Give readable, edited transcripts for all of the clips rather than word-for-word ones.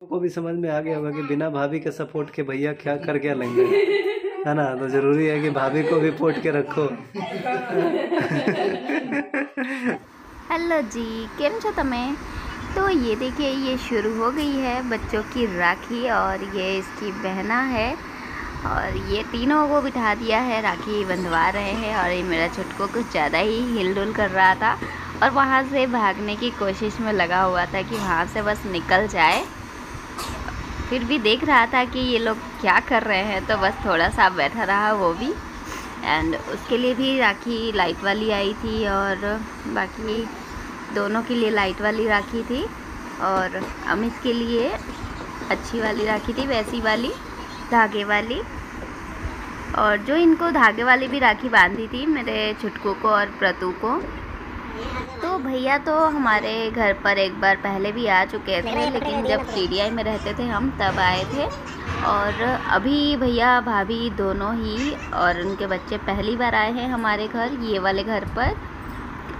को भी समझ में आ गया होगा कि बिना भाभी के सपोर्ट के भैया क्या कर क्या लेंगे, है ना। तो जरूरी है कि भाभी को भी पोट के रखो। हेलो जी, केम छो तमे। तो ये देखिए, ये शुरू हो गई है बच्चों की राखी और ये इसकी बहना है और ये तीनों को बिठा दिया है, राखी बंधवा रहे हैं। और ये मेरा छुटको कुछ ज़्यादा ही हिलडुल कर रहा था और वहाँ से भागने की कोशिश में लगा हुआ था कि वहाँ से बस निकल जाए। फिर भी देख रहा था कि ये लोग क्या कर रहे हैं, तो बस थोड़ा सा बैठा रहा वो भी। एंड उसके लिए भी राखी लाइट वाली आई थी और बाकी दोनों के लिए लाइट वाली राखी थी और अमित के लिए अच्छी वाली राखी थी, वैसी वाली धागे वाली। और जो इनको धागे वाली भी राखी बांधी थी मेरे छुटकू को और प्रतु को। तो भैया तो हमारे घर पर एक बार पहले भी आ चुके थे, लेकिन जब TDI में रहते थे हम तब आए थे। और अभी भैया भाभी दोनों ही और उनके बच्चे पहली बार आए हैं हमारे घर, ये वाले घर पर।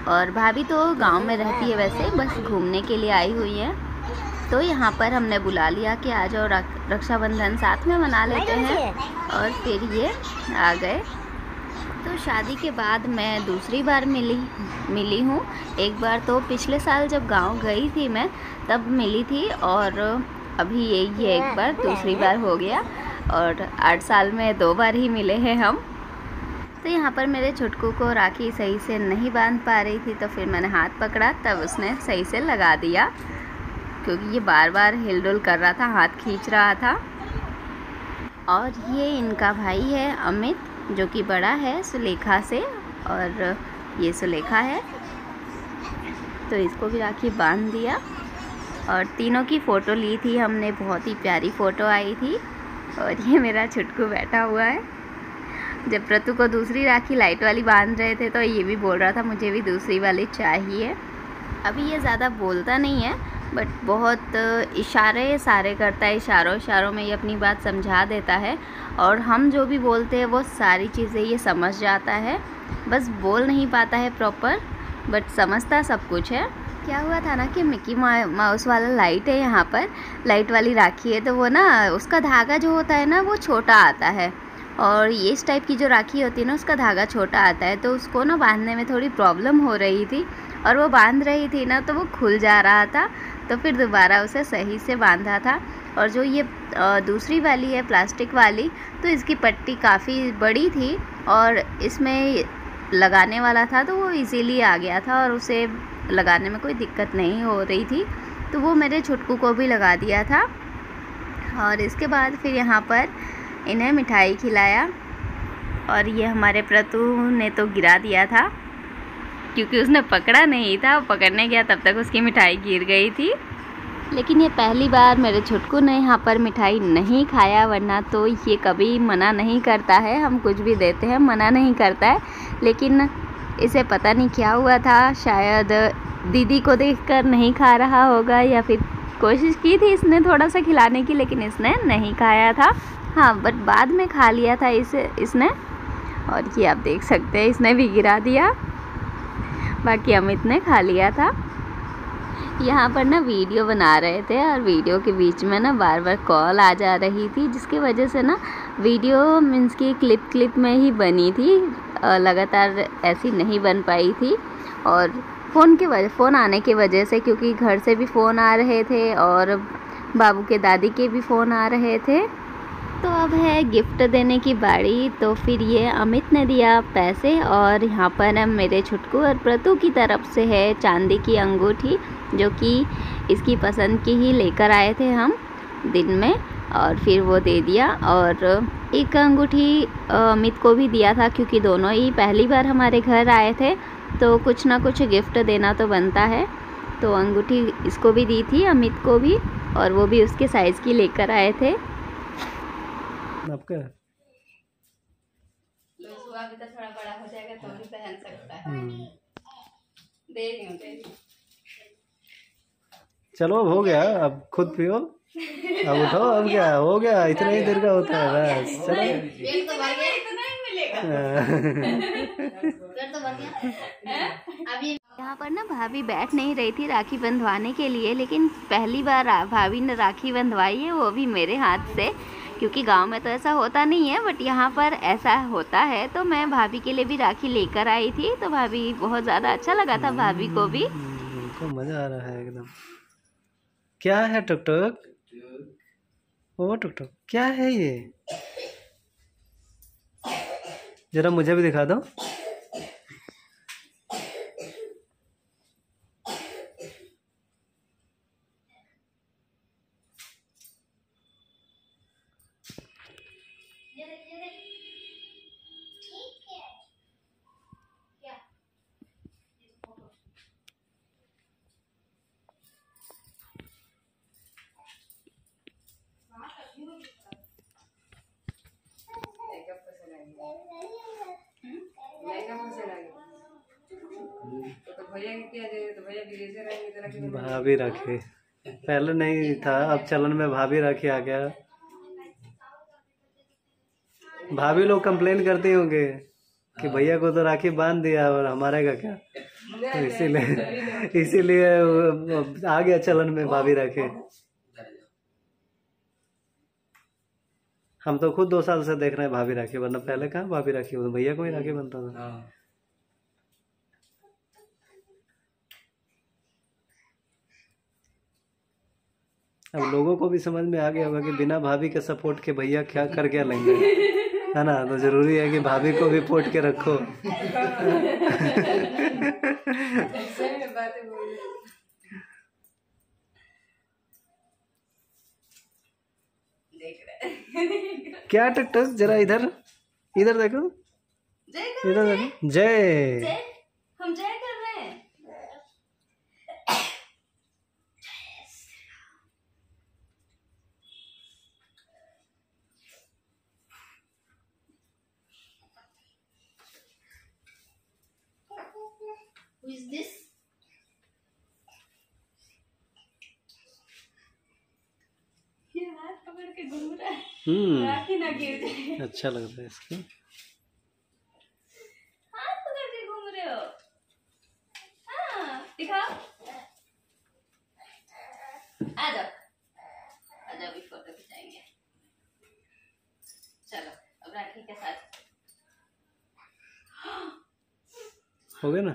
और भाभी तो गांव में रहती है वैसे, बस घूमने के लिए आई हुई है। तो यहाँ पर हमने बुला लिया कि आ जाओ, रक्षाबंधन साथ में मना लेते हैं। और फिर ये आ गए। तो शादी के बाद मैं दूसरी बार मिली हूँ। एक बार तो पिछले साल जब गांव गई थी मैं तब मिली थी और अभी यही एक बार दूसरी बार हो गया। और 8 साल में 2 बार ही मिले हैं हम। तो यहाँ पर मेरे छुटकू को राखी सही से नहीं बांध पा रही थी, तो फिर मैंने हाथ पकड़ा, तब उसने सही से लगा दिया, क्योंकि ये बार बार हिलडुल कर रहा था, हाथ खींच रहा था। और ये इनका भाई है अमित, जो कि बड़ा है सुलेखा से, और ये सुलेखा है। तो इसको भी राखी बांध दिया और तीनों की फ़ोटो ली थी हमने, बहुत ही प्यारी फ़ोटो आई थी। और ये मेरा छुटकू बैठा हुआ है। जब प्रतु को दूसरी राखी लाइट वाली बांध रहे थे तो ये भी बोल रहा था मुझे भी दूसरी वाली चाहिए। अभी ये ज़्यादा बोलता नहीं है, बट बहुत इशारे सारे करता है, इशारों में ये अपनी बात समझा देता है। और हम जो भी बोलते हैं वो सारी चीज़ें ये समझ जाता है, बस बोल नहीं पाता है प्रॉपर, बट समझता सब कुछ है। क्या हुआ था ना कि मिकी माउस वाला लाइट है, यहाँ पर लाइट वाली राखी है, तो वो ना उसका धागा जो होता है ना वो छोटा आता है। और ये इस टाइप की जो राखी होती है ना उसका धागा छोटा आता है, तो उसको ना बांधने में थोड़ी प्रॉब्लम हो रही थी। और वो बांध रही थी ना तो वो खुल जा रहा था, तो फिर दोबारा उसे सही से बांधा था। और जो ये दूसरी वाली है प्लास्टिक वाली, तो इसकी पट्टी काफ़ी बड़ी थी और इसमें लगाने वाला था, तो वो इजीली आ गया था और उसे लगाने में कोई दिक्कत नहीं हो रही थी। तो वो मेरे छुटकू को भी लगा दिया था। और इसके बाद फिर यहाँ पर इन्हें मिठाई खिलाया और ये हमारे प्रतु ने तो गिरा दिया था, क्योंकि उसने पकड़ा नहीं था, वो पकड़ने गया तब तक उसकी मिठाई गिर गई थी। लेकिन ये पहली बार मेरे छुटकू ने यहाँ पर मिठाई नहीं खाया, वरना तो ये कभी मना नहीं करता है, हम कुछ भी देते हैं मना नहीं करता है। लेकिन इसे पता नहीं क्या हुआ था, शायद दीदी को देखकर नहीं खा रहा होगा, या फिर कोशिश की थी इसने थोड़ा सा खिलाने की, लेकिन इसने नहीं खाया था। हाँ, बट बाद में खा लिया था इसने। और ये आप देख सकते हैं इसने भी गिरा दिया, बाकी अमित ने खा लिया था। यहाँ पर ना वीडियो बना रहे थे और वीडियो के बीच में ना बार बार कॉल आ जा रही थी, जिसकी वजह से ना वीडियो मीन्स की क्लिप में ही बनी थी, लगातार ऐसी नहीं बन पाई थी। और फ़ोन आने की वजह से, क्योंकि घर से भी फ़ोन आ रहे थे और बाबू के दादी के भी फ़ोन आ रहे थे। तो अब है गिफ्ट देने की बारी। तो फिर ये अमित ने दिया पैसे और यहाँ पर मेरे छुटकू और प्रतु की तरफ से है चांदी की अंगूठी, जो कि इसकी पसंद की ही लेकर आए थे हम दिन में, और फिर वो दे दिया। और एक अंगूठी अमित को भी दिया था, क्योंकि दोनों ही पहली बार हमारे घर आए थे, तो कुछ ना कुछ गिफ्ट देना तो बनता है। तो अंगूठी इसको भी दी थी, अमित को भी, और वो भी उसके साइज़ की लेकर आए थे। आपका अभी तो थोड़ा बड़ा हो जाएगा तो भी पहन सकता है। दे रही हूँ। चलो अब हो गया, अब खुद पियो, अब उठाओ, अब क्या हो गया, इतना ही देर का होता है बस। चलो पेट तो भर गया, इतना ही मिलेगा। पेट तो भर गया अभी। यहाँ पर ना भाभी बैठ नहीं रही थी राखी बंधवाने के लिए, लेकिन पहली बार भाभी ने राखी बंधवाई है, वो भी मेरे हाथ से। क्योंकि गांव में तो ऐसा होता नहीं है, बट यहाँ पर ऐसा होता है। तो मैं भाभी के लिए भी राखी लेकर आई थी, तो भाभी बहुत ज़्यादा अच्छा लगा था भाभी को भी। उनको मजा आ रहा है एकदम। क्या है टुक टुक? ओ टुक टुक, क्या है ये? जरा मुझे भी दिखा दो। भाभी राखी पहले नहीं था, अब चलन में भाभी राखी आ गया। भाभी लोग कंप्लेन करते होंगे कि भैया को तो राखी बांध दिया और हमारे का क्या, तो इसीलिए आ गया चलन में भाभी राखी। हम तो खुद 2 साल से देख रहे हैं भाभी राखी, वरना पहले कहाँ भाभी राखी, तो भैया को ही राखी बनता था। अब लोगों को भी समझ में आ गया होगा कि बिना भाभी के सपोर्ट के भैया क्या कर क्या लेंगे, है ना। तो जरूरी है कि भाभी को भी पोट के रखो। क्या टक टक, जरा इधर इधर देखो, इधर देखो। जय, हम जय कर रहे हैं। Who is this? ये हाथ पकड़ के घूम रहा है, राखी ना गिर जाए। अच्छा लग रहा है इसको। हाथ पकड़ के घूम रहे हो? हाँ, दिखाओ। आ जाओ, आ जाओ, भी फोटो खिंचाएंगे। चलो अब राखी के साथ हो गया ना।